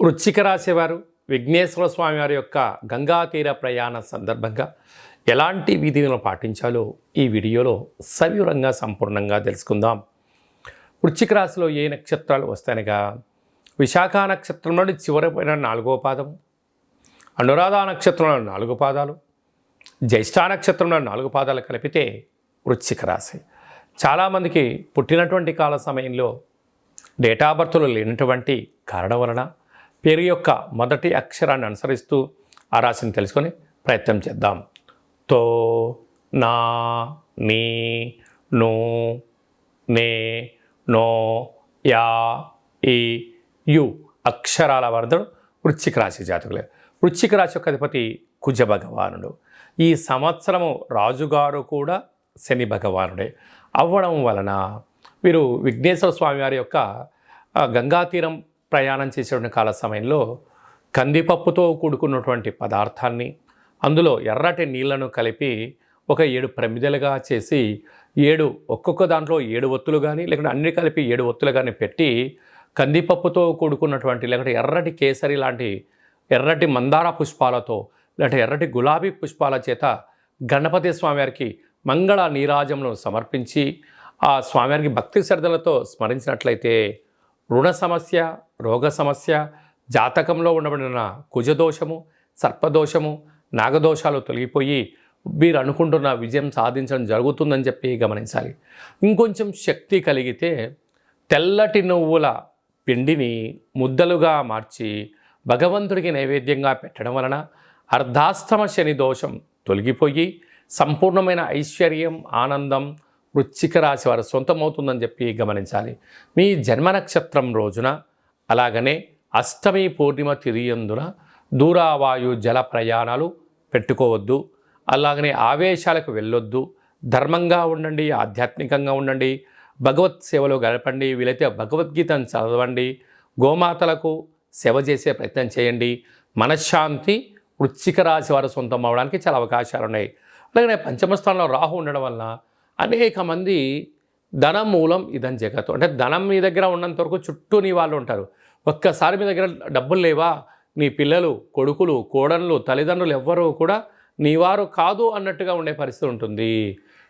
వృశ్చిక రాశి వారు విఘ్నేశ్వర స్వామి వారి యొక్క గంగా తీర ప్రయాణ సందర్భంగా ఎలాంటి విధులను పాటించాలో ఈ వీడియోలో సవివరంగా సంపూర్ణంగా తెలుసుకుందాం. వృశ్చిక రాశిలో ఏ నక్షత్రాలు వస్తాయనగా విశాఖ నక్షత్రంలోని చివరిపోయిన 4వ పాదం, అనురాధ నక్షత్రంలో 4 పాదాలు, జ్యేష్ఠ నక్షత్రంలో 4 పాదాలు కలిపితే వృశ్చిక రాశి. చాలామందికి పుట్టినటువంటి కాల సమయంలో డేటా బర్త్లు లేనటువంటి కారణం వలన పేరు యొక్క మొదటి అక్షరాన్ని అనుసరిస్తూ ఆ రాశిని తెలుసుకొని ప్రయత్నం చేద్దాం. తో, నా, నీ, నో, నే, నో, యా, ఈ, యు అక్షరాల వరదలు వృశ్చిక రాశి జాతకులే. వృశ్చిక రాశి యొక్క అధిపతి కుజ భగవానుడు. ఈ సంవత్సరము రాజుగారు కూడా శని భగవానుడే అవ్వడం వలన వీరు విఘ్నేశ్వర స్వామి వారి యొక్క గంగా తీరం ప్రయాణం చేసేటువంటి కాల సమయంలో కందిపప్పుతో కూడుకున్నటువంటి పదార్థాన్ని అందులో ఎర్రటి నీళ్లను కలిపి ఒక 7 ప్రమిదలుగా చేసి 7 ఒక్కొక్క దాంట్లో 7 ఒత్తులు కానీ లేకుంటే అన్ని కలిపి 7 ఒత్తులు కానీ పెట్టి కందిపప్పుతో కూడుకున్నటువంటి లేకుంటే ఎర్రటి కేసరి లాంటి ఎర్రటి మందార పుష్పాలతో లేదంటే ఎర్రటి గులాబీ పుష్పాల చేత గణపతి స్వామివారికి మంగళ నీరాజమును సమర్పించి ఆ స్వామివారికి భక్తి శ్రద్ధలతో స్మరించినట్లయితే రుణ సమస్య, రోగ సమస్య, జాతకంలో ఉండబడిన కుజదోషము, సర్పదోషము, నాగదోషాలు తొలగిపోయి మీరు అనుకుంటున్న విజయం సాధించడం జరుగుతుందని చెప్పి గమనించాలి. ఇంకొంచెం శక్తి కలిగితే తెల్లటి నువ్వుల పిండిని ముద్దలుగా మార్చి భగవంతుడికి నైవేద్యంగా పెట్టడం వలన అర్ధాష్టమ శని దోషం తొలగిపోయి సంపూర్ణమైన ఐశ్వర్యం, ఆనందం వృశ్చిక రాశి వారు సొంతమవుతుందని చెప్పి గమనించాలి. మీ జన్మ నక్షత్రం రోజున అలాగనే అష్టమి పూర్ణిమ తిరియందున దూరావాయు జల ప్రయాణాలు పెట్టుకోవద్దు. అలాగనే ఆవేశాలకు వెళ్ళొద్దు. ధర్మంగా ఉండండి, ఆధ్యాత్మికంగా ఉండండి, భగవత్ సేవలో గడపండి. వీలైతే భగవద్గీతను చదవండి, గోమాతలకు సేవ చేసే ప్రయత్నం చేయండి. మనశ్శాంతి వృశ్చిక రాశి వారు సొంతం అవడానికి చాలా అవకాశాలు ఉన్నాయి. అలాగనే పంచమ స్థానంలో రాహు ఉండడం వలన అనేక మంది ధనం మూలం ఇదని జగత్తు, అంటే ధనం మీ దగ్గర ఉన్నంత వరకు చుట్టూ నీ వాళ్ళు ఉంటారు. ఒక్కసారి మీ దగ్గర డబ్బులు లేవా, నీ పిల్లలు, కొడుకులు, కోడళ్ళు, తల్లిదండ్రులు ఎవ్వరూ కూడా నీ వారు కాదు అన్నట్టుగా ఉండే పరిస్థితి ఉంటుంది.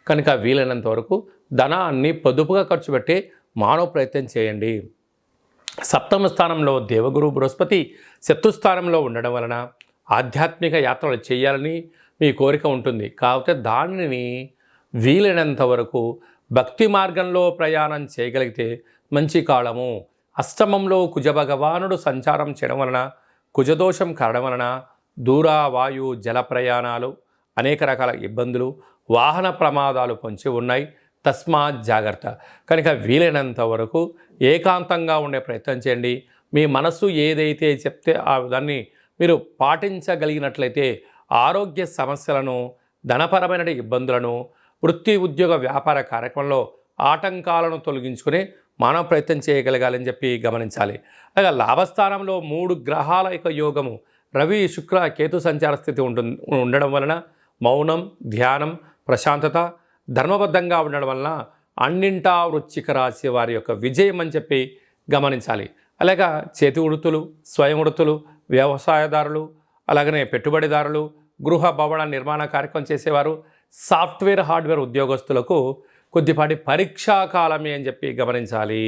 కనుక వీలైనంత వరకు ధనాన్ని పొదుపుగా ఖర్చు పెట్టి మానవ ప్రయత్నం చేయండి. సప్తమ స్థానంలో దేవగురు బృహస్పతి శత్రుస్థానంలో ఉండడం వలన ఆధ్యాత్మిక యాత్రలు చేయాలని మీ కోరిక ఉంటుంది. కాకపోతే దానిని వీలైనంత వరకు భక్తి మార్గంలో ప్రయాణం చేయగలిగితే మంచి కాలము. అష్టమంలో కుజ భగవానుడు సంచారం చేయడం వలన కుజదోషం కావడం వలన దూరావాయు జల ప్రయాణాలు, అనేక రకాల ఇబ్బందులు, వాహన ప్రమాదాలు పొంచి ఉన్నాయి. తస్మాత్ జాగ్రత్త. కనుక వీలైనంత వరకు ఏకాంతంగా ఉండే ప్రయత్నం చేయండి. మీ మనస్సు ఏదైతే చెప్తే ఆ దాన్ని మీరు పాటించగలిగినట్లయితే ఆరోగ్య సమస్యలను, ధనపరమైన ఇబ్బందులను, వృత్తి, ఉద్యోగ, వ్యాపార కార్యక్రమంలో ఆటంకాలను తొలగించుకుని మానవ ప్రయత్నం చేయగలగాలని చెప్పి గమనించాలి. అలాగే లాభస్థానంలో 3 గ్రహాల యొక్క యోగము రవి, శుక్ర, కేతు సంచార స్థితి ఉండడం వలన మౌనం, ధ్యానం, ప్రశాంతత, ధర్మబద్ధంగా ఉండడం వలన అన్నింటా వృశ్చిక రాశి వారి యొక్క విజయం అని చెప్పి గమనించాలి. అలాగా చేతి వృత్తులు, స్వయం వృత్తులు, వ్యవసాయదారులు, అలాగనే పెట్టుబడిదారులు, గృహ భవన నిర్మాణ కార్యక్రమం చేసేవారు, సాఫ్ట్వేర్, హార్డ్వేర్ ఉద్యోగస్తులకు కొద్దిపాటి పరీక్షా కాలమే అని చెప్పి గమనించాలి.